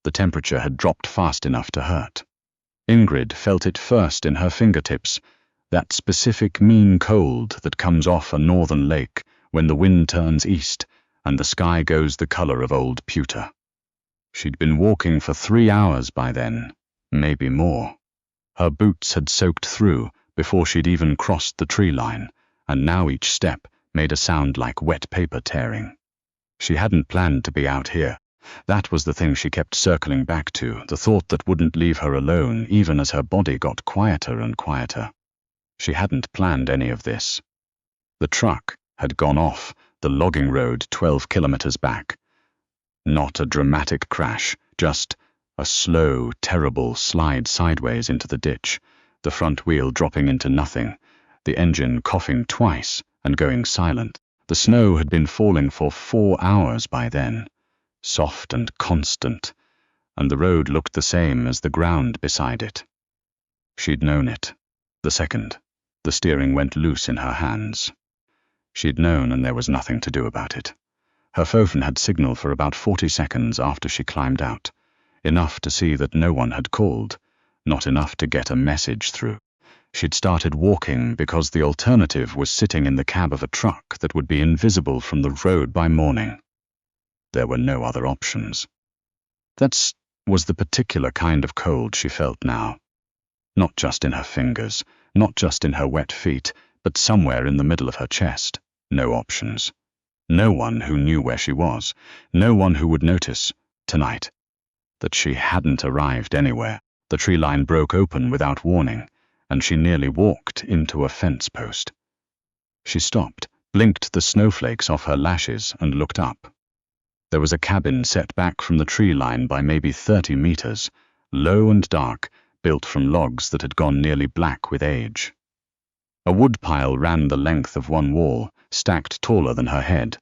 The temperature had dropped fast enough to hurt. Ingrid felt it first in her fingertips, that specific mean cold that comes off a northern lake when the wind turns east and the sky goes the color of old pewter. She'd been walking for 3 hours by then, maybe more. Her boots had soaked through before she'd even crossed the tree line, and now each step made a sound like wet paper tearing. She hadn't planned to be out here. That was the thing she kept circling back to, the thought that wouldn't leave her alone even as her body got quieter and quieter. She hadn't planned any of this. The truck had gone off the logging road 12 kilometers back. Not a dramatic crash, just a slow, terrible slide sideways into the ditch, the front wheel dropping into nothing, the engine coughing twice and going silent. The snow had been falling for 4 hours by then, soft and constant, and the road looked the same as the ground beside it. She'd known it, the second the steering went loose in her hands. She'd known, and there was nothing to do about it. Her phone had signaled for about 40 seconds after she climbed out, enough to see that no one had called, not enough to get a message through. She'd started walking because the alternative was sitting in the cab of a truck that would be invisible from the road by morning. There were no other options. That was the particular kind of cold she felt now. Not just in her fingers, not just in her wet feet, but somewhere in the middle of her chest. No options. No one who knew where she was. No one who would notice, tonight, that she hadn't arrived anywhere. The tree line broke open without warning, and she nearly walked into a fence post. She stopped, blinked the snowflakes off her lashes, and looked up. There was a cabin set back from the tree line by maybe 30 meters, low and dark, built from logs that had gone nearly black with age. A woodpile ran the length of one wall, stacked taller than her head.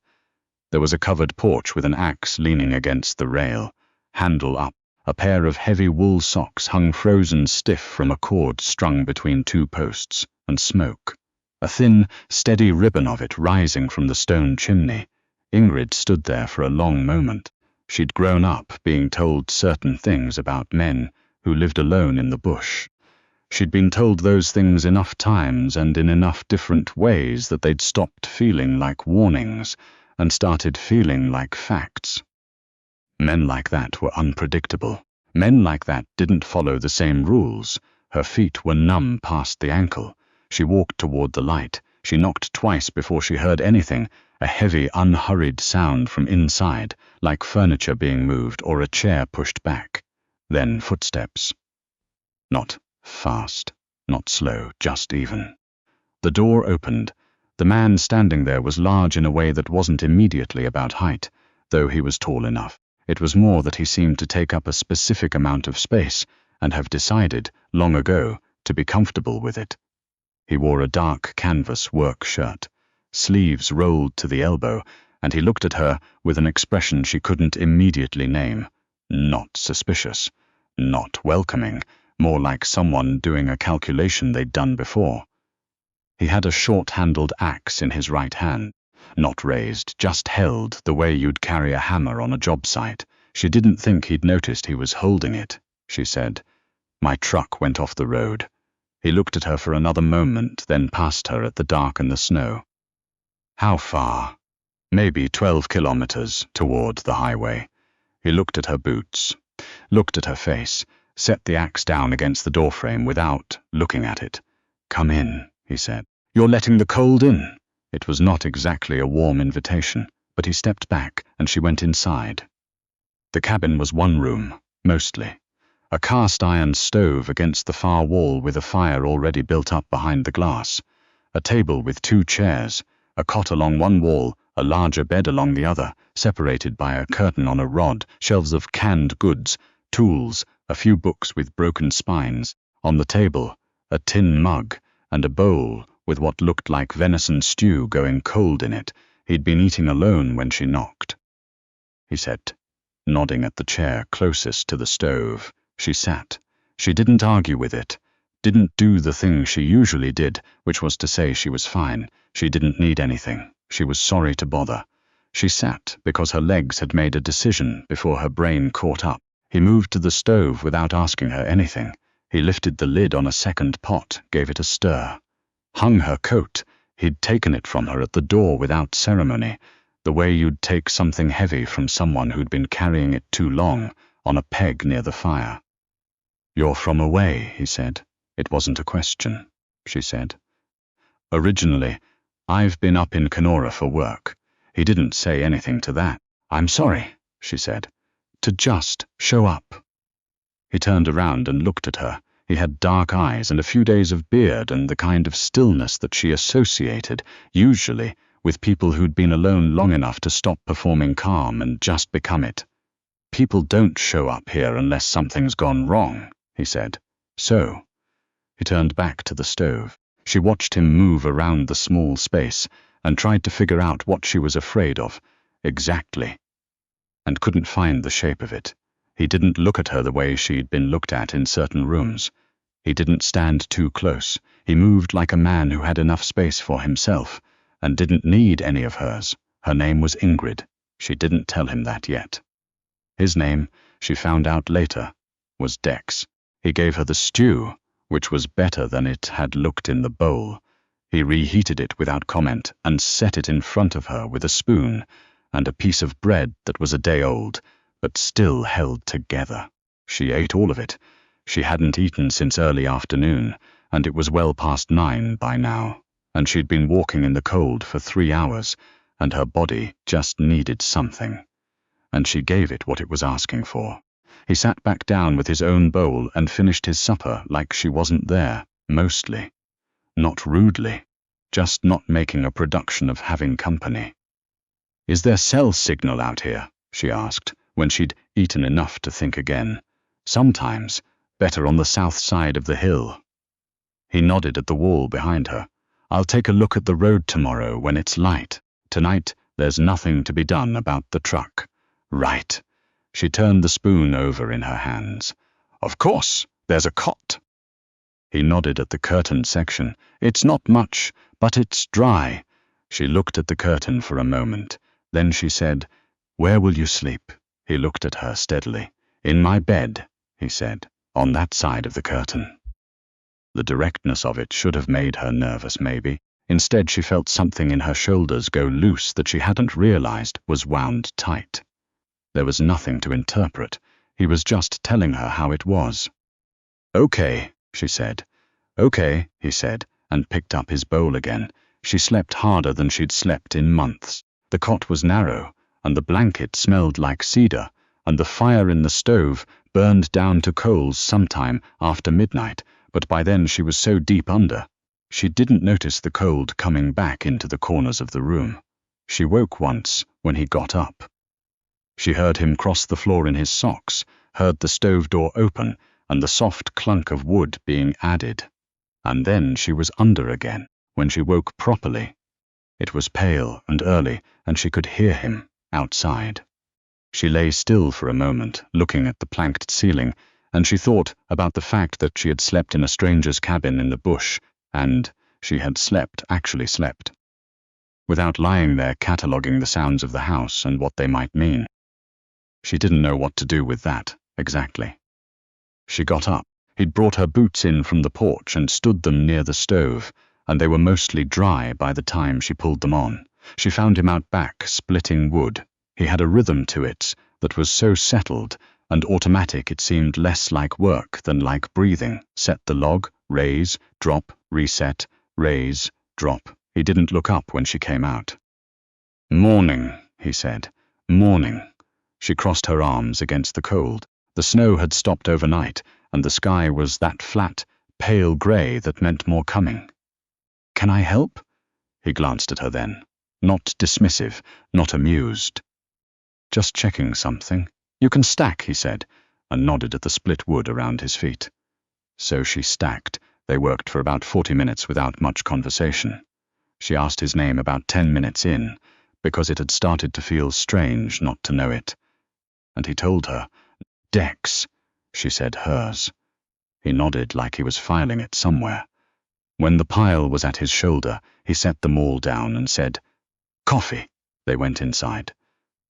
There was a covered porch with an axe leaning against the rail, handle up. A pair of heavy wool socks hung frozen stiff from a cord strung between 2 posts, and smoke. A thin, steady ribbon of it rising from the stone chimney. Ingrid stood there for a long moment. She'd grown up being told certain things about men who lived alone in the bush. She'd been told those things enough times and in enough different ways that they'd stopped feeling like warnings and started feeling like facts. Men like that were unpredictable. Men like that didn't follow the same rules. Her feet were numb past the ankle. She walked toward the light. She knocked twice before she heard anything, a heavy, unhurried sound from inside, like furniture being moved or a chair pushed back. Then footsteps. Not fast, not slow, just even. The door opened. The man standing there was large in a way that wasn't immediately about height, though he was tall enough. It was more that he seemed to take up a specific amount of space and have decided, long ago, to be comfortable with it. He wore a dark canvas work shirt, sleeves rolled to the elbow, and he looked at her with an expression she couldn't immediately name. Not suspicious, not welcoming, more like someone doing a calculation they'd done before. He had a short-handled axe in his right hand, not raised, just held the way you'd carry a hammer on a job site. She didn't think he'd noticed he was holding it, she said. My truck went off the road. He looked at her for another moment, then past her at the dark and the snow. How far? Maybe 12 kilometers toward the highway. He looked at her boots, looked at her face, set the axe down against the doorframe without looking at it. Come in, he said. You're letting the cold in. It was not exactly a warm invitation, but he stepped back and she went inside. The cabin was one room, mostly. A cast-iron stove against the far wall with a fire already built up behind the glass. A table with 2 chairs, a cot along one wall, a larger bed along the other, separated by a curtain on a rod, shelves of canned goods, tools, a few books with broken spines. On the table, a tin mug, and a bowl with what looked like venison stew going cold in it. He'd been eating alone when she knocked. He said, nodding at the chair closest to the stove. She sat. She didn't argue with it, didn't do the thing she usually did, which was to say she was fine. She didn't need anything. She was sorry to bother. She sat because her legs had made a decision before her brain caught up. He moved to the stove without asking her anything. He lifted the lid on a second pot, gave it a stir. Hung her coat. He'd taken it from her at the door without ceremony, the way you'd take something heavy from someone who'd been carrying it too long, on a peg near the fire. "You're from away," he said. It wasn't a question, she said. "Originally, I've been up in Kenora for work." He didn't say anything to that. "I'm sorry," she said. "To just show up." He turned around and looked at her. He had dark eyes and a few days of beard and the kind of stillness that she associated, usually, with people who'd been alone long enough to stop performing calm and just become it. "People don't show up here unless something's gone wrong," he said. "So." He turned back to the stove. She watched him move around the small space and tried to figure out what she was afraid of, exactly, and couldn't find the shape of it. He didn't look at her the way she'd been looked at in certain rooms. He didn't stand too close. He moved like a man who had enough space for himself and didn't need any of hers. Her name was Ingrid. She didn't tell him that yet. His name, she found out later, was Dex. He gave her the stew, which was better than it had looked in the bowl. He reheated it without comment and set it in front of her with a spoon and a piece of bread that was a day old, but still held together. She ate all of it. She hadn't eaten since early afternoon, and it was well past 9 by now, and she'd been walking in the cold for 3 hours, and her body just needed something. And she gave it what it was asking for. He sat back down with his own bowl and finished his supper like she wasn't there, mostly. Not rudely, just not making a production of having company. "Is there cell signal out here?" she asked, when she'd eaten enough to think again. "Sometimes, better on the south side of the hill." He nodded at the wall behind her. "I'll take a look at the road tomorrow when it's light. Tonight, there's nothing to be done about the truck." "Right." She turned the spoon over in her hands. "Of course, there's a cot." He nodded at the curtain section. "It's not much, but it's dry." She looked at the curtain for a moment. Then she said, "Where will you sleep?" He looked at her steadily. "In my bed," he said, "on that side of the curtain." The directness of it should have made her nervous, maybe. Instead, she felt something in her shoulders go loose that she hadn't realized was wound tight. There was nothing to interpret. He was just telling her how it was. "Okay," she said. "Okay," he said, and picked up his bowl again. She slept harder than she'd slept in months. The cot was narrow, and the blanket smelled like cedar, and the fire in the stove burned down to coals sometime after midnight, but by then she was so deep under, she didn't notice the cold coming back into the corners of the room. She woke once when he got up. She heard him cross the floor in his socks, heard the stove door open, and the soft clunk of wood being added. And then she was under again, when she woke properly. It was pale and early, and she could hear him outside. She lay still for a moment, looking at the planked ceiling, and she thought about the fact that she had slept in a stranger's cabin in the bush, and she had actually slept, without lying there cataloguing the sounds of the house and what they might mean. She didn't know what to do with that, exactly. She got up. He'd brought her boots in from the porch and stood them near the stove, and they were mostly dry by the time she pulled them on. She found him out back, splitting wood. He had a rhythm to it that was so settled and automatic it seemed less like work than like breathing. Set the log, raise, drop, reset, raise, drop. He didn't look up when she came out. "Morning," he said. "Morning." She crossed her arms against the cold. The snow had stopped overnight, and the sky was that flat, pale grey that meant more coming. "Can I help?" He glanced at her then. Not dismissive, not amused. "Just checking something." "You can stack," he said, and nodded at the split wood around his feet. So she stacked. They worked for about 40 minutes without much conversation. She asked his name about 10 minutes in, because it had started to feel strange not to know it. And he told her. "Dex," she said hers. He nodded like he was filing it somewhere. When the pile was at his shoulder, he set them all down and said, "Coffee." They went inside.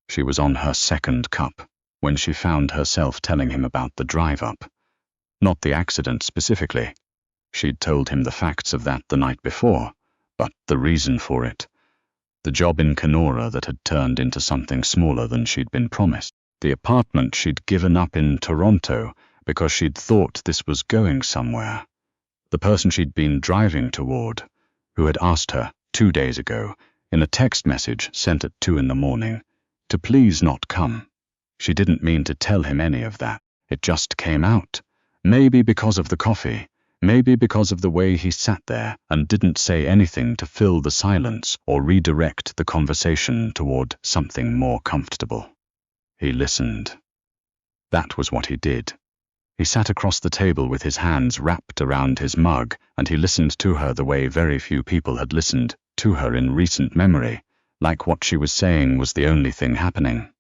She was on her second cup. when she found herself telling him about the drive-up. Not the accident specifically. She'd told him the facts of that the night before, but the reason for it. The job in Kenora that had turned into something smaller than she'd been promised. The apartment she'd given up in Toronto because she'd thought this was going somewhere. The person she'd been driving toward, who had asked her 2 days ago, in a text message sent at 2 in the morning, to please not come. She didn't mean to tell him any of that. It just came out. Maybe because of the coffee, maybe because of the way he sat there and didn't say anything to fill the silence or redirect the conversation toward something more comfortable. He listened. That was what he did. He sat across the table with his hands wrapped around his mug, and he listened to her the way very few people had listened to her in recent memory, like what she was saying was the only thing happening.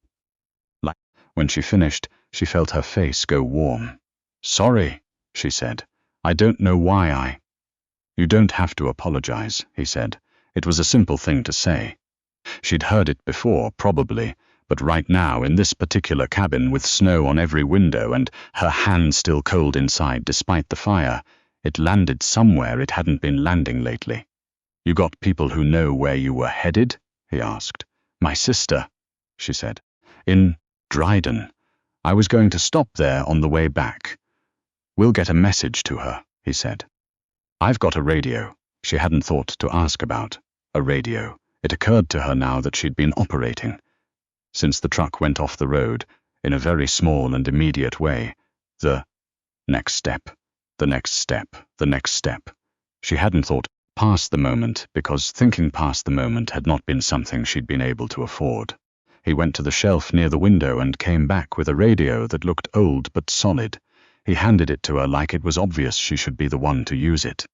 Like when she finished, she felt her face go warm. "Sorry," she said. "I don't know why I—" "You don't have to apologize," he said. It was a simple thing to say. She'd heard it before, probably, but right now, in this particular cabin with snow on every window and her hand still cold inside despite the fire, it landed somewhere it hadn't been landing lately. "You got people who know where you were headed?" he asked. "My sister," she said. "In Dryden. I was going to stop there on the way back." "We'll get a message to her," he said. "I've got a radio." She hadn't thought to ask about a radio. It occurred to her now that she'd been operating. Since the truck went off the road, in a very small and immediate way, the next step, the next step, the next step. She hadn't thought past the moment because thinking past the moment had not been something she'd been able to afford. He went to the shelf near the window and came back with a radio that looked old but solid. He handed it to her like it was obvious she should be the one to use it.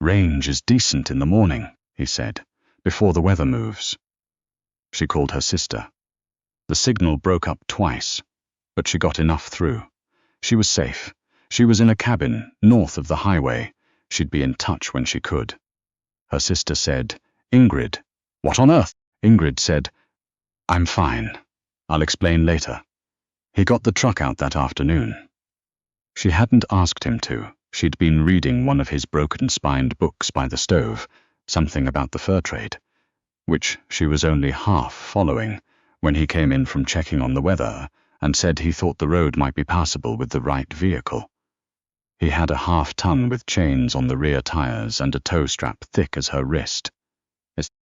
"Range is decent in the morning," he said, "before the weather moves." She called her sister. The signal broke up twice, but she got enough through. She was safe. She was in a cabin north of the highway. She'd be in touch when she could. Her sister said, "Ingrid." "What on earth?" Ingrid said, "I'm fine. I'll explain later." He got the truck out that afternoon. She hadn't asked him to. She'd been reading one of his broken-spined books by the stove, something about the fur trade, which she was only half following, when he came in from checking on the weather and said he thought the road might be passable with the right vehicle. He had a half-ton with chains on the rear tires and a tow strap thick as her wrist.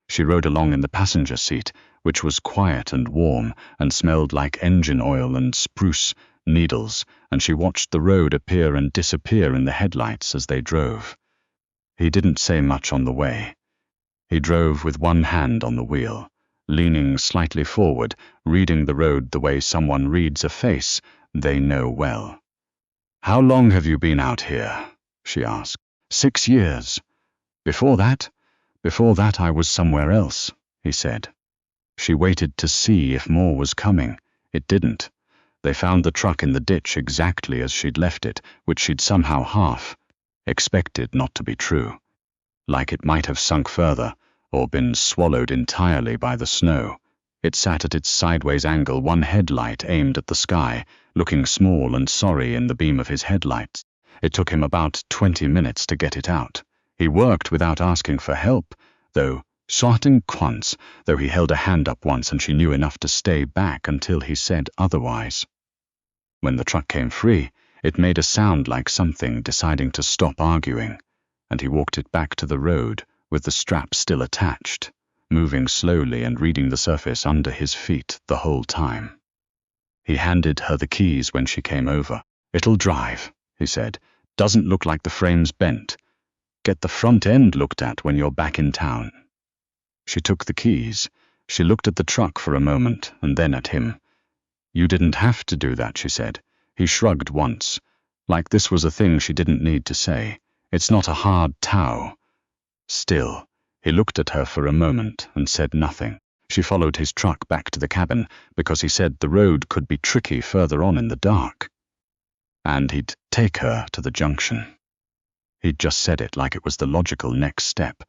She rode along in the passenger seat, which was quiet and warm and smelled like engine oil and spruce needles, and she watched the road appear and disappear in the headlights as they drove. He didn't say much on the way. He drove with one hand on the wheel, leaning slightly forward, reading the road the way someone reads a face they know well. "How long have you been out here?" she asked. 6 years. Before that I was somewhere else," he said. She waited to see if more was coming. It didn't. They found the truck in the ditch exactly as she'd left it, which she'd somehow half expected not to be true. Like it might have sunk further, or been swallowed entirely by the snow. It sat at its sideways angle, one headlight aimed at the sky, looking small and sorry in the beam of his headlights. It took him about 20 minutes to get it out. He worked without asking for help, though he held a hand up once and she knew enough to stay back until he said otherwise. When the truck came free, it made a sound like something deciding to stop arguing, and he walked it back to the road with the strap still attached, moving slowly and reading the surface under his feet the whole time. He handed her the keys when she came over. "It'll drive," he said. "Doesn't look like the frame's bent. Get the front end looked at when you're back in town." She took the keys. She looked at the truck for a moment and then at him. "You didn't have to do that," she said. He shrugged once, like this was a thing she didn't need to say. "It's not a hard tow." Still, he looked at her for a moment and said nothing. She followed his truck back to the cabin because he said the road could be tricky further on in the dark, and he'd take her to the junction. He'd just said it like it was the logical next step,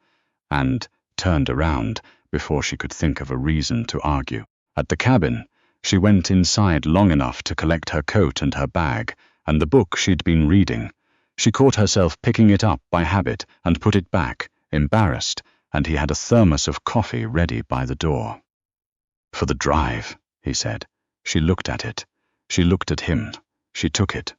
and turned around before she could think of a reason to argue. At the cabin, She went inside long enough to collect her coat and her bag, and the book she'd been reading. She caught herself picking it up by habit and put it back, embarrassed, and he had a thermos of coffee ready by the door. "For the drive," he said. She looked at it. She looked at him. She took it.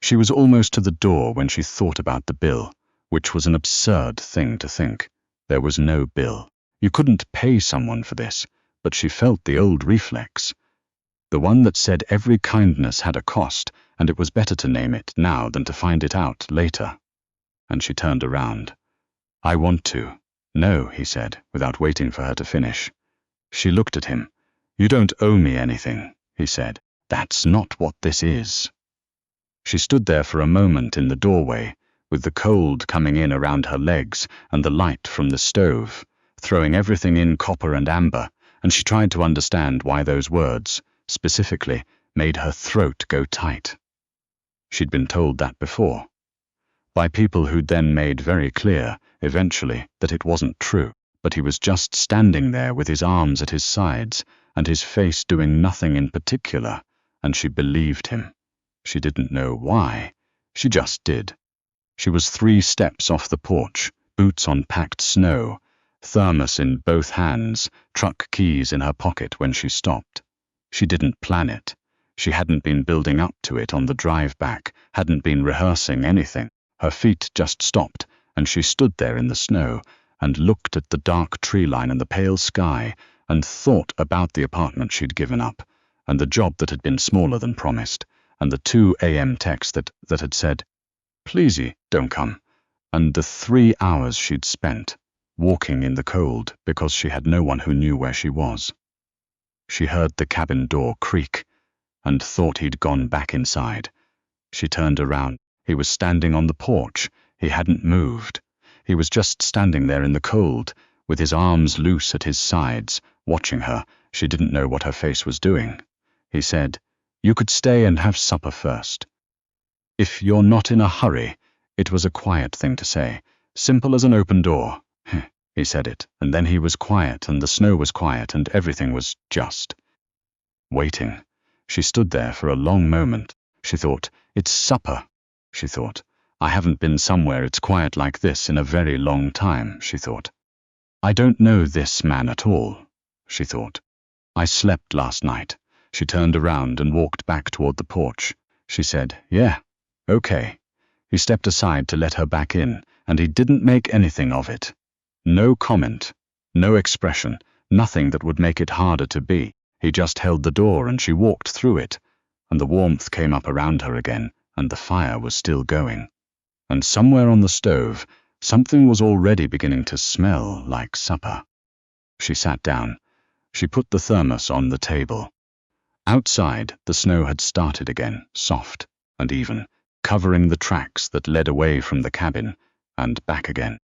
She was almost to the door when she thought about the bill, which was an absurd thing to think. There was no bill. You couldn't pay someone for this, but she felt the old reflex. The one that said every kindness had a cost, and it was better to name it now than to find it out later. And she turned around. "I want to." "No," he said, without waiting for her to finish. She looked at him. "You don't owe me anything," he said. "That's not what this is." She stood there for a moment in the doorway, with the cold coming in around her legs and the light from the stove, throwing everything in copper and amber, and she tried to understand why those words, specifically, made her throat go tight. She'd been told that before, by people who'd then made very clear, eventually, that it wasn't true, but he was just standing there with his arms at his sides and his face doing nothing in particular, and she believed him. She didn't know why. She just did. She was 3 steps off the porch, boots on packed snow, thermos in both hands, truck keys in her pocket when she stopped. She didn't plan it. She hadn't been building up to it on the drive back, hadn't been rehearsing anything. Her feet just stopped, and she stood there in the snow and looked at the dark tree line and the pale sky and thought about the apartment she'd given up, and the job that had been smaller than promised, and the 2 a.m. text that had said, "Pleasey, don't come," and the 3 hours she'd spent walking in the cold because she had no one who knew where she was. She heard the cabin door creak and thought he'd gone back inside. She turned around. He was standing on the porch. He hadn't moved. He was just standing there in the cold, with his arms loose at his sides, watching her. She didn't know what her face was doing. He said, "You could stay and have supper first. If you're not in a hurry." It was a quiet thing to say, simple as an open door. He said it, and then he was quiet, and the snow was quiet, and everything was just waiting. She stood there for a long moment. She thought, "It's supper." She thought, "I haven't been somewhere it's quiet like this in a very long time," she thought. "I don't know this man at all," she thought. "I slept last night." She turned around and walked back toward the porch. She said, "Yeah, okay." He stepped aside to let her back in, and he didn't make anything of it. No comment, no expression, nothing that would make it harder to be. He just held the door and she walked through it, and the warmth came up around her again, and the fire was still going. And somewhere on the stove, something was already beginning to smell like supper. She sat down. She put the thermos on the table. Outside, the snow had started again, soft and even, covering the tracks that led away from the cabin and back again.